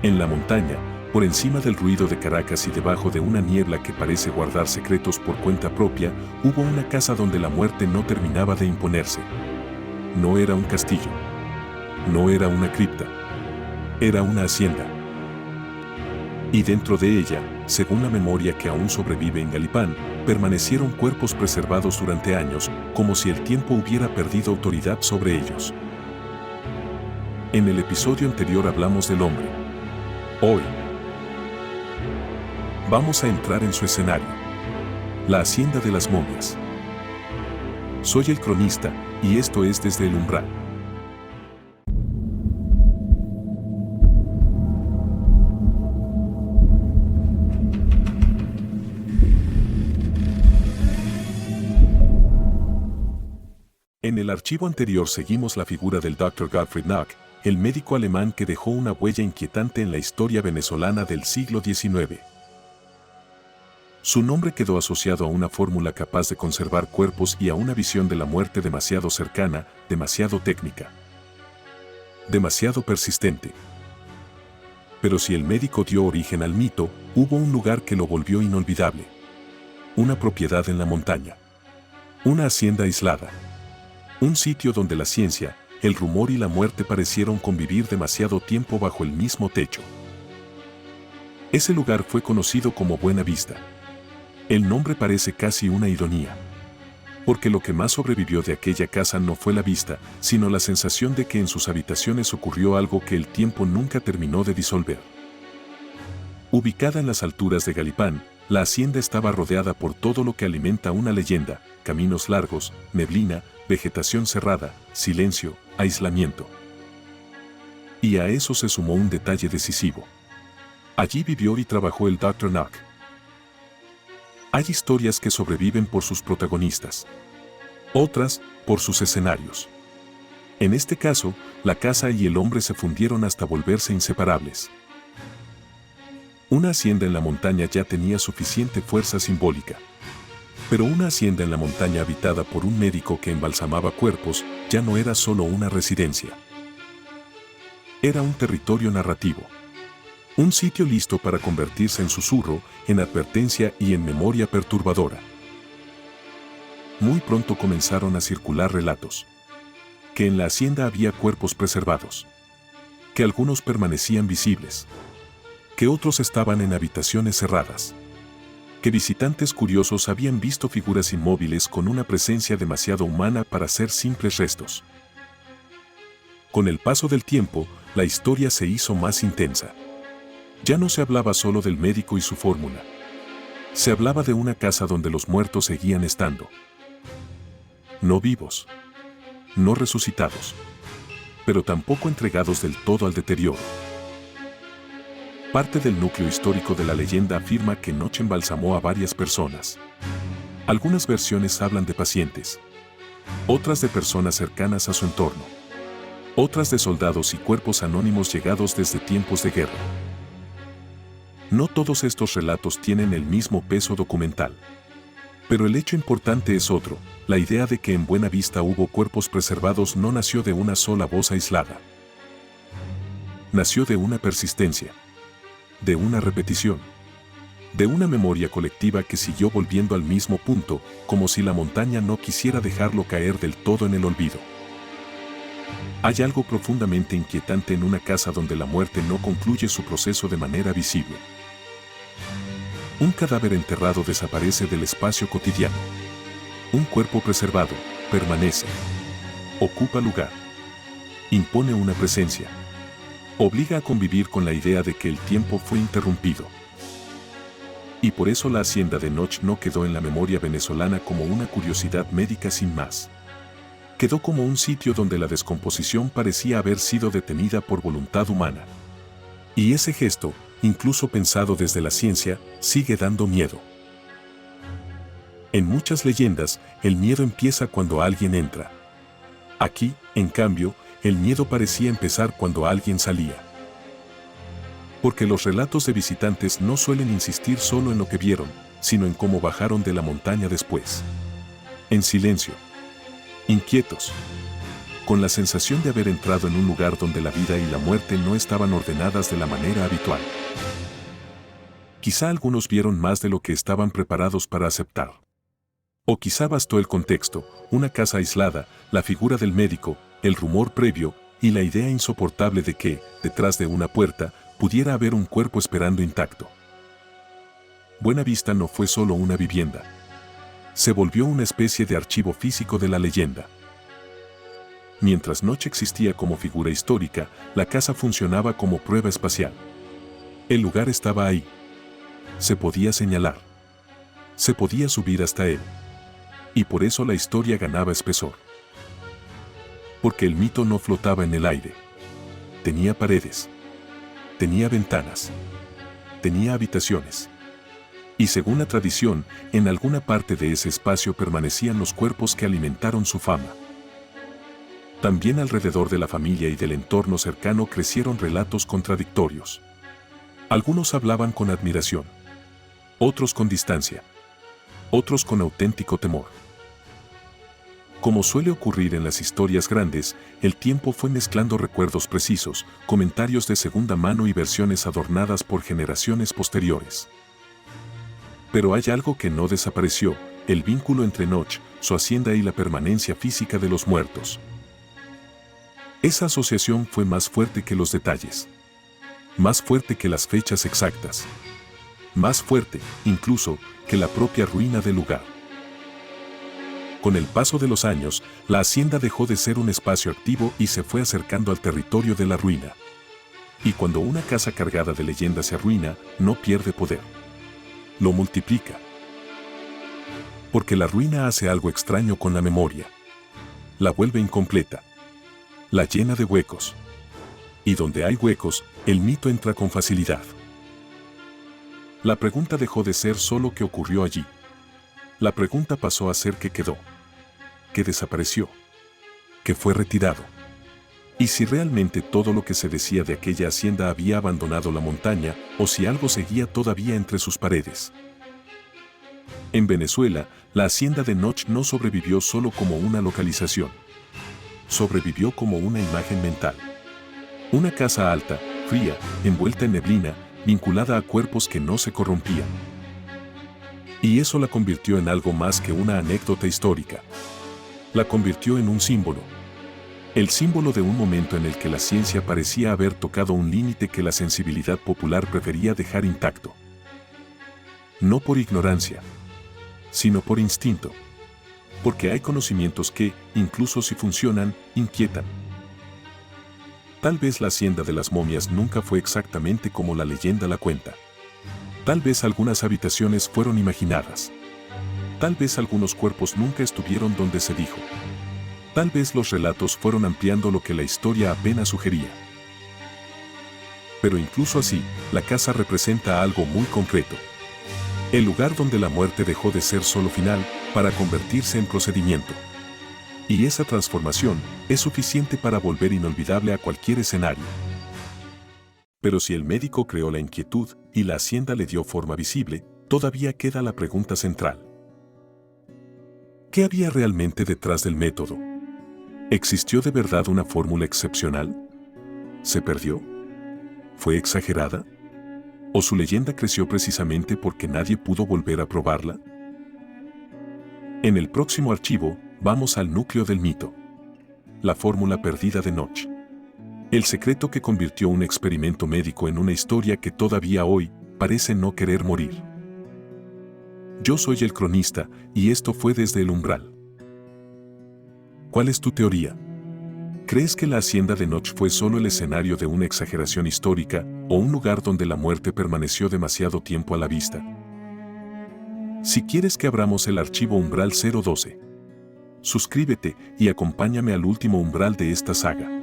En la montaña, por encima del ruido de Caracas y debajo de una niebla que parece guardar secretos por cuenta propia, hubo una casa donde la muerte no terminaba de imponerse. No era un castillo. No era una cripta. Era una hacienda. Y dentro de ella, según la memoria que aún sobrevive en Galipán, permanecieron cuerpos preservados durante años, como si el tiempo hubiera perdido autoridad sobre ellos. En el episodio anterior hablamos del hombre. Hoy vamos a entrar en su escenario. La hacienda de las momias. Soy el cronista, y esto es Desde el Umbral. En el archivo anterior seguimos la figura del Dr. Gottfried Nock, el médico alemán que dejó una huella inquietante en la historia venezolana del siglo XIX. Su nombre quedó asociado a una fórmula capaz de conservar cuerpos y a una visión de la muerte demasiado cercana, demasiado técnica, demasiado persistente. Pero si el médico dio origen al mito, hubo un lugar que lo volvió inolvidable. Una propiedad en la montaña. Una hacienda aislada. Un sitio donde la ciencia, el rumor y la muerte parecieron convivir demasiado tiempo bajo el mismo techo. Ese lugar fue conocido como Buena Vista. El nombre parece casi una ironía. Porque lo que más sobrevivió de aquella casa no fue la vista, sino la sensación de que en sus habitaciones ocurrió algo que el tiempo nunca terminó de disolver. Ubicada en las alturas de Galipán, la hacienda estaba rodeada por todo lo que alimenta una leyenda: caminos largos, neblina, vegetación cerrada, silencio, aislamiento. Y a eso se sumó un detalle decisivo. Allí vivió y trabajó el Dr. Nock. Hay historias que sobreviven por sus protagonistas. Otras, por sus escenarios. En este caso, la casa y el hombre se fundieron hasta volverse inseparables. Una hacienda en la montaña ya tenía suficiente fuerza simbólica. Pero una hacienda en la montaña habitada por un médico que embalsamaba cuerpos ya no era solo una residencia. Era un territorio narrativo. Un sitio listo para convertirse en susurro, en advertencia y en memoria perturbadora. Muy pronto comenzaron a circular relatos. Que en la hacienda había cuerpos preservados. Que algunos permanecían visibles. Que otros estaban en habitaciones cerradas. Que visitantes curiosos habían visto figuras inmóviles con una presencia demasiado humana para ser simples restos. Con el paso del tiempo, la historia se hizo más intensa. Ya no se hablaba solo del médico y su fórmula. Se hablaba de una casa donde los muertos seguían estando. No vivos. No resucitados. Pero tampoco entregados del todo al deterioro. Parte del núcleo histórico de la leyenda afirma que Nock embalsamó a varias personas. Algunas versiones hablan de pacientes. Otras de personas cercanas a su entorno. Otras de soldados y cuerpos anónimos llegados desde tiempos de guerra. No todos estos relatos tienen el mismo peso documental. Pero el hecho importante es otro: la idea de que en Buena Vista hubo cuerpos preservados no nació de una sola voz aislada. Nació de una persistencia. De una repetición. De una memoria colectiva que siguió volviendo al mismo punto, como si la montaña no quisiera dejarlo caer del todo en el olvido. Hay algo profundamente inquietante en una casa donde la muerte no concluye su proceso de manera visible. Un cadáver enterrado desaparece del espacio cotidiano. Un cuerpo preservado permanece. Ocupa lugar. Impone una presencia. Obliga a convivir con la idea de que el tiempo fue interrumpido. Y por eso la hacienda de Nock no quedó en la memoria venezolana como una curiosidad médica sin más. Quedó como un sitio donde la descomposición parecía haber sido detenida por voluntad humana. Y ese gesto, incluso pensado desde la ciencia, sigue dando miedo. En muchas leyendas, el miedo empieza cuando alguien entra. Aquí, en cambio, el miedo parecía empezar cuando alguien salía. Porque los relatos de visitantes no suelen insistir solo en lo que vieron, sino en cómo bajaron de la montaña después. En silencio. Inquietos. con la sensación de haber entrado en un lugar donde la vida y la muerte no estaban ordenadas de la manera habitual. Quizá algunos vieron más de lo que estaban preparados para aceptar. O quizá bastó el contexto, una casa aislada, la figura del médico, el rumor previo y la idea insoportable de que, detrás de una puerta, pudiera haber un cuerpo esperando intacto. Buena Vista no fue solo una vivienda. Se volvió una especie de archivo físico de la leyenda. Mientras Noche existía como figura histórica, la casa funcionaba como prueba espacial. El lugar estaba ahí. Se podía señalar. Se podía subir hasta él. Y por eso la historia ganaba espesor. Porque el mito no flotaba en el aire. Tenía paredes. Tenía ventanas. Tenía habitaciones. Y según la tradición, en alguna parte de ese espacio permanecían los cuerpos que alimentaron su fama. También alrededor de la familia y del entorno cercano crecieron relatos contradictorios. Algunos hablaban con admiración. Otros con distancia. Otros con auténtico temor. Como suele ocurrir en las historias grandes, el tiempo fue mezclando recuerdos precisos, comentarios de segunda mano y versiones adornadas por generaciones posteriores. Pero hay algo que no desapareció, el vínculo entre Noche, su hacienda y la permanencia física de los muertos. Esa asociación fue más fuerte que los detalles. Más fuerte que las fechas exactas. Más fuerte, incluso, que la propia ruina del lugar. Con el paso de los años, la hacienda dejó de ser un espacio activo y se fue acercando al territorio de la ruina. Y cuando una casa cargada de leyendas se arruina, no pierde poder. Lo multiplica. Porque la ruina hace algo extraño con la memoria. La vuelve incompleta. La llena de huecos. Y donde hay huecos, el mito entra con facilidad. La pregunta dejó de ser solo qué ocurrió allí. La pregunta pasó a ser qué quedó. Qué desapareció. Qué fue retirado. Y si realmente todo lo que se decía de aquella hacienda había abandonado la montaña, o si algo seguía todavía entre sus paredes. En Venezuela, la hacienda de Noche no sobrevivió solo como una localización. Sobrevivió como una imagen mental. Una casa alta, fría, envuelta en neblina, vinculada a cuerpos que no se corrompían. Y eso la convirtió en algo más que una anécdota histórica. La convirtió en un símbolo. El símbolo de un momento en el que la ciencia parecía haber tocado un límite que la sensibilidad popular prefería dejar intacto. No por ignorancia, sino por instinto. Porque hay conocimientos que, incluso si funcionan, inquietan. Tal vez la hacienda de las momias nunca fue exactamente como la leyenda la cuenta. Tal vez algunas habitaciones fueron imaginadas. Tal vez algunos cuerpos nunca estuvieron donde se dijo. Tal vez los relatos fueron ampliando lo que la historia apenas sugería. Pero incluso así, la casa representa algo muy concreto. El lugar donde la muerte dejó de ser solo final para convertirse en procedimiento. Y esa transformación es suficiente para volver inolvidable a cualquier escenario. Pero si el médico creó la inquietud y la hacienda le dio forma visible, todavía queda la pregunta central. ¿Qué había realmente detrás del método? ¿Existió de verdad una fórmula excepcional? ¿Se perdió? ¿Fue exagerada? ¿O su leyenda creció precisamente porque nadie pudo volver a probarla? En el próximo archivo, vamos al núcleo del mito. La fórmula perdida de Noche. El secreto que convirtió un experimento médico en una historia que todavía hoy parece no querer morir. Yo soy el cronista, y esto fue Desde el Umbral. ¿Cuál es tu teoría? ¿Crees que la hacienda de Noche fue solo el escenario de una exageración histórica o un lugar donde la muerte permaneció demasiado tiempo a la vista? Si quieres que abramos el archivo Umbral 012, suscríbete y acompáñame al último umbral de esta saga.